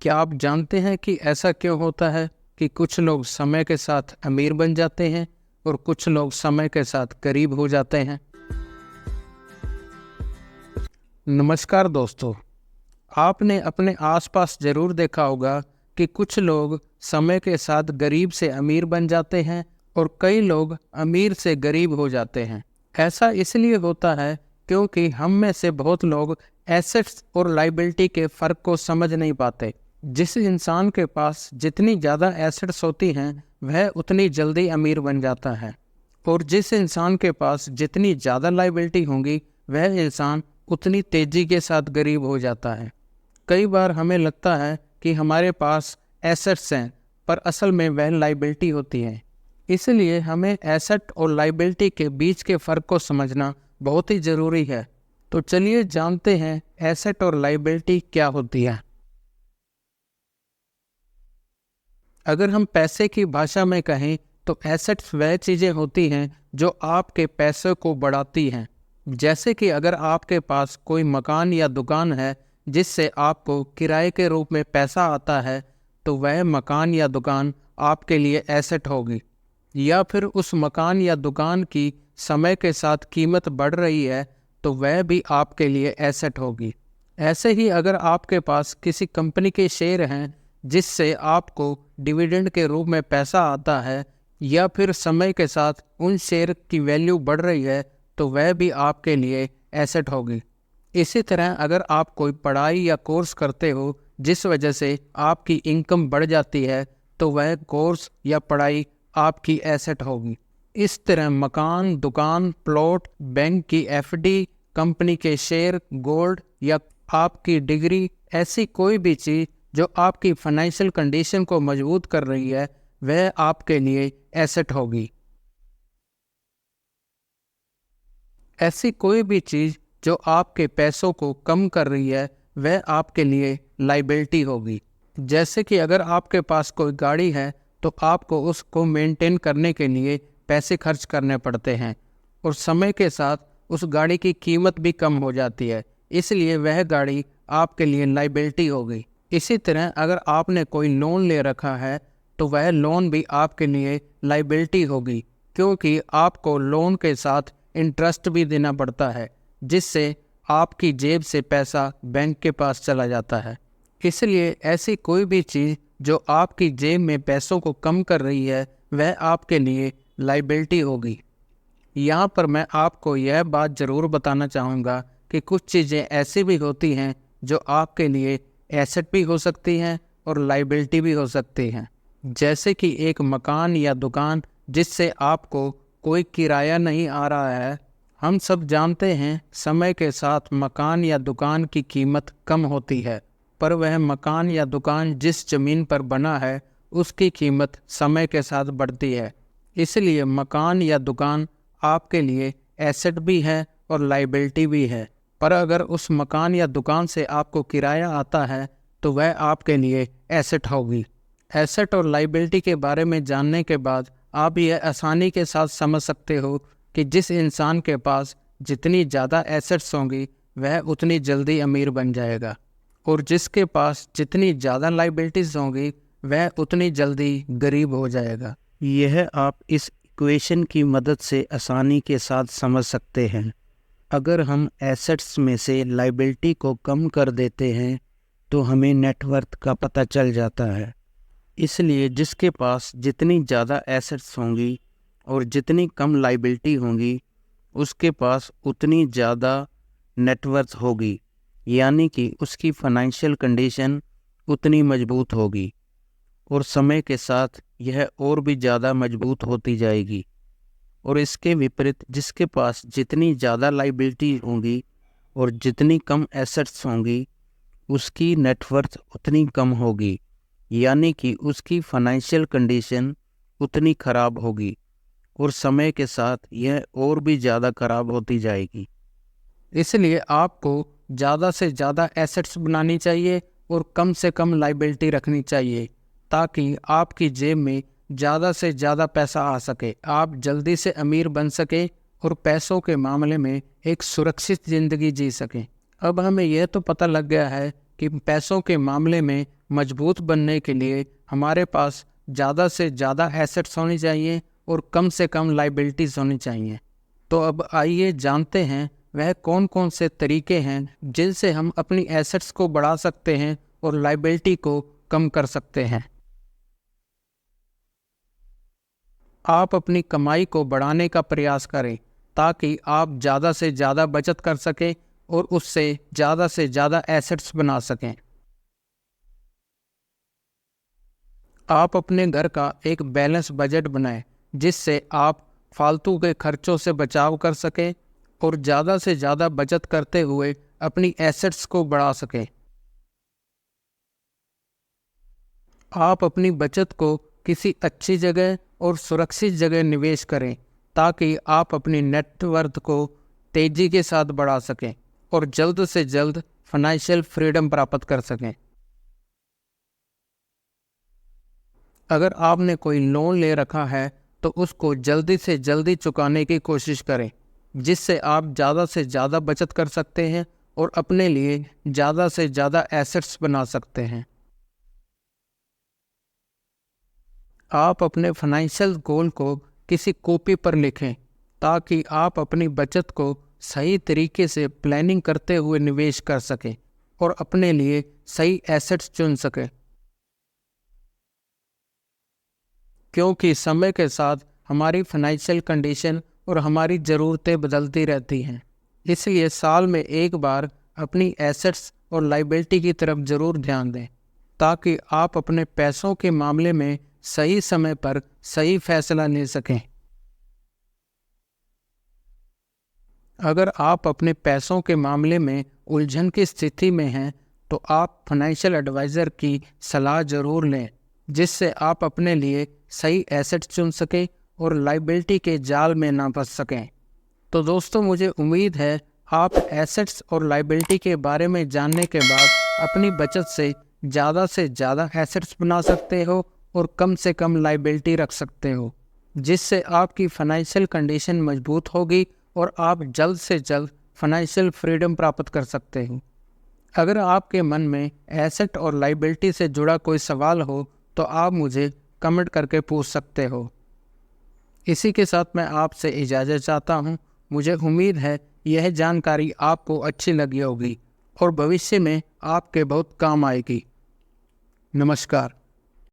क्या आप जानते हैं कि ऐसा क्यों होता है कि कुछ लोग समय के साथ अमीर बन जाते हैं और कुछ लोग समय के साथ गरीब हो जाते हैं? नमस्कार दोस्तों, आपने अपने आसपास ज़रूर देखा होगा कि कुछ लोग समय के साथ गरीब से अमीर बन जाते हैं और कई लोग अमीर से गरीब हो जाते हैं। ऐसा इसलिए होता है क्योंकि हम में से बहुत लोग एसेट्स और लायबिलिटी के फ़र्क को समझ नहीं पाते। जिस इंसान के पास जितनी ज़्यादा एसेट्स होती हैं वह उतनी जल्दी अमीर बन जाता है, और जिस इंसान के पास जितनी ज़्यादा लायबिलिटी होंगी वह इंसान उतनी तेज़ी के साथ गरीब हो जाता है। कई बार हमें लगता है कि हमारे पास एसेट्स हैं, पर असल में वह लायबिलिटी होती है। इसलिए हमें एसेट और लायबिलिटी के बीच के फ़र्क को समझना बहुत ही ज़रूरी है। तो चलिए जानते हैं एसेट और लायबिलिटी क्या होती है। अगर हम पैसे की भाषा में कहें तो एसेट्स वह चीज़ें होती हैं जो आपके पैसे को बढ़ाती हैं। जैसे कि अगर आपके पास कोई मकान या दुकान है जिससे आपको किराए के रूप में पैसा आता है, तो वह मकान या दुकान आपके लिए एसेट होगी। या फिर उस मकान या दुकान की समय के साथ कीमत बढ़ रही है तो वह भी आपके लिए एसेट होगी। ऐसे ही अगर आपके पास किसी कंपनी के शेयर हैं जिससे आपको डिविडेंड के रूप में पैसा आता है, या फिर समय के साथ उन शेयर की वैल्यू बढ़ रही है, तो वह भी आपके लिए एसेट होगी। इसी तरह अगर आप कोई पढ़ाई या कोर्स करते हो जिस वजह से आपकी इनकम बढ़ जाती है, तो वह कोर्स या पढ़ाई आपकी एसेट होगी। इस तरह मकान, दुकान, प्लॉट, बैंक की एफडी, कंपनी के शेयर, गोल्ड या आपकी डिग्री, ऐसी कोई भी चीज़ जो आपकी फाइनेंशियल कंडीशन को मजबूत कर रही है वह आपके लिए एसेट होगी। ऐसी कोई भी चीज़ जो आपके पैसों को कम कर रही है वह आपके लिए लायबिलिटी होगी। जैसे कि अगर आपके पास कोई गाड़ी है तो आपको उसको मेंटेन करने के लिए पैसे खर्च करने पड़ते हैं, और समय के साथ उस गाड़ी की कीमत भी कम हो जाती है, इसलिए वह गाड़ी आपके लिए लायबिलिटी होगी। इसी तरह अगर आपने कोई लोन ले रखा है तो वह लोन भी आपके लिए लायबिलिटी होगी, क्योंकि आपको लोन के साथ इंटरेस्ट भी देना पड़ता है जिससे आपकी जेब से पैसा बैंक के पास चला जाता है। इसलिए ऐसी कोई भी चीज़ जो आपकी जेब में पैसों को कम कर रही है वह आपके लिए लायबिलिटी होगी। यहाँ पर मैं आपको यह बात ज़रूर बताना चाहूँगा कि कुछ चीज़ें ऐसी भी होती हैं जो आपके लिए एसेट भी हो सकती हैं और लायबिलिटी भी हो सकती हैं। जैसे कि एक मकान या दुकान जिससे आपको कोई किराया नहीं आ रहा है। हम सब जानते हैं समय के साथ मकान या दुकान की कीमत कम होती है, पर वह मकान या दुकान जिस ज़मीन पर बना है उसकी कीमत समय के साथ बढ़ती है। इसलिए मकान या दुकान आपके लिए एसेट भी है और लायबिलिटी भी है। पर अगर उस मकान या दुकान से आपको किराया आता है तो वह आपके लिए एसेट होगी। एसेट और लायबिलिटी के बारे में जानने के बाद आप यह आसानी के साथ समझ सकते हो कि जिस इंसान के पास जितनी ज़्यादा एसेट्स होंगी वह उतनी जल्दी अमीर बन जाएगा, और जिसके पास जितनी ज़्यादा लायबिलिटीज़ होंगी वह उतनी जल्दी गरीब हो जाएगा। यह आप इस इक्वेशन की मदद से आसानी के साथ समझ सकते हैं। अगर हम एसेट्स में से लायबिलिटी को कम कर देते हैं तो हमें नेटवर्थ का पता चल जाता है। इसलिए जिसके पास जितनी ज़्यादा एसेट्स होंगी और जितनी कम लायबिलिटी होंगी उसके पास उतनी ज़्यादा नेटवर्थ होगी, यानी कि उसकी फाइनेंशियल कंडीशन उतनी मजबूत होगी, और समय के साथ यह और भी ज़्यादा मजबूत होती जाएगी। और इसके विपरीत जिसके पास जितनी ज़्यादा लायबिलिटी होंगी और जितनी कम एसेट्स होंगी उसकी नेटवर्थ उतनी कम होगी, यानी कि उसकी फाइनेंशियल कंडीशन उतनी ख़राब होगी, और समय के साथ यह और भी ज़्यादा ख़राब होती जाएगी। इसलिए आपको ज़्यादा से ज़्यादा एसेट्स बनानी चाहिए और कम से कम लायबिलिटी रखनी चाहिए, ताकि आपकी जेब में ज़्यादा से ज़्यादा पैसा आ सके, आप जल्दी से अमीर बन सकें और पैसों के मामले में एक सुरक्षित ज़िंदगी जी सकें। अब हमें यह तो पता लग गया है कि पैसों के मामले में मजबूत बनने के लिए हमारे पास ज़्यादा से ज़्यादा एसेट्स होनी चाहिए और कम से कम लाइबिलिटीज़ होनी चाहिए। तो अब आइए जानते हैं वह कौन कौन से तरीके हैं जिनसे हम अपनी एसेट्स को बढ़ा सकते हैं और लाइबिलिटी को कम कर सकते हैं। आप अपनी कमाई को बढ़ाने का प्रयास करें ताकि आप ज़्यादा से ज़्यादा बचत कर सकें और उससे ज़्यादा एसेट्स बना सकें। आप अपने घर का एक बैलेंस बजट बनाएं जिससे आप फालतू के खर्चों से बचाव कर सकें और ज़्यादा से ज़्यादा बचत करते हुए अपनी एसेट्स को बढ़ा सकें। आप अपनी बचत को किसी अच्छी जगह और सुरक्षित जगह निवेश करें ताकि आप अपनी नेटवर्थ को तेज़ी के साथ बढ़ा सकें और जल्द से जल्द फाइनेंशियल फ्रीडम प्राप्त कर सकें। अगर आपने कोई लोन ले रखा है तो उसको जल्दी से जल्दी चुकाने की कोशिश करें जिससे आप ज़्यादा से ज़्यादा बचत कर सकते हैं और अपने लिए ज़्यादा से ज़्यादा एसेट्स बना सकते हैं। आप अपने फाइनेंशियल गोल को किसी कॉपी पर लिखें ताकि आप अपनी बचत को सही तरीके से प्लानिंग करते हुए निवेश कर सकें और अपने लिए सही एसेट्स चुन सकें। क्योंकि समय के साथ हमारी फाइनेंशियल कंडीशन और हमारी ज़रूरतें बदलती रहती हैं, इसलिए साल में एक बार अपनी एसेट्स और लाइबिलिटी की तरफ ज़रूर ध्यान दें ताकि आप अपने पैसों के मामले में सही समय पर सही फैसला ले सकें। अगर आप अपने पैसों के मामले में उलझन की स्थिति में हैं तो आप फाइनेंशियल एडवाइज़र की सलाह ज़रूर लें जिससे आप अपने लिए सही एसेट चुन सकें और लाइबिलिटी के जाल में ना फंस सकें। तो दोस्तों, मुझे उम्मीद है आप एसेट्स और लाइबिलिटी के बारे में जानने के बाद अपनी बचत से ज़्यादा एसेट्स बना सकते हो और कम से कम लाइबिलिटी रख सकते हो, जिससे आपकी फाइनेंशियल कंडीशन मजबूत होगी और आप जल्द से जल्द फाइनेंशियल फ्रीडम प्राप्त कर सकते हो। अगर आपके मन में एसेट और लाइबिलिटी से जुड़ा कोई सवाल हो तो आप मुझे कमेंट करके पूछ सकते हो। इसी के साथ मैं आपसे इजाज़त चाहता हूँ। मुझे उम्मीद है यह जानकारी आपको अच्छी लगी होगी और भविष्य में आपके बहुत काम आएगी। नमस्कार।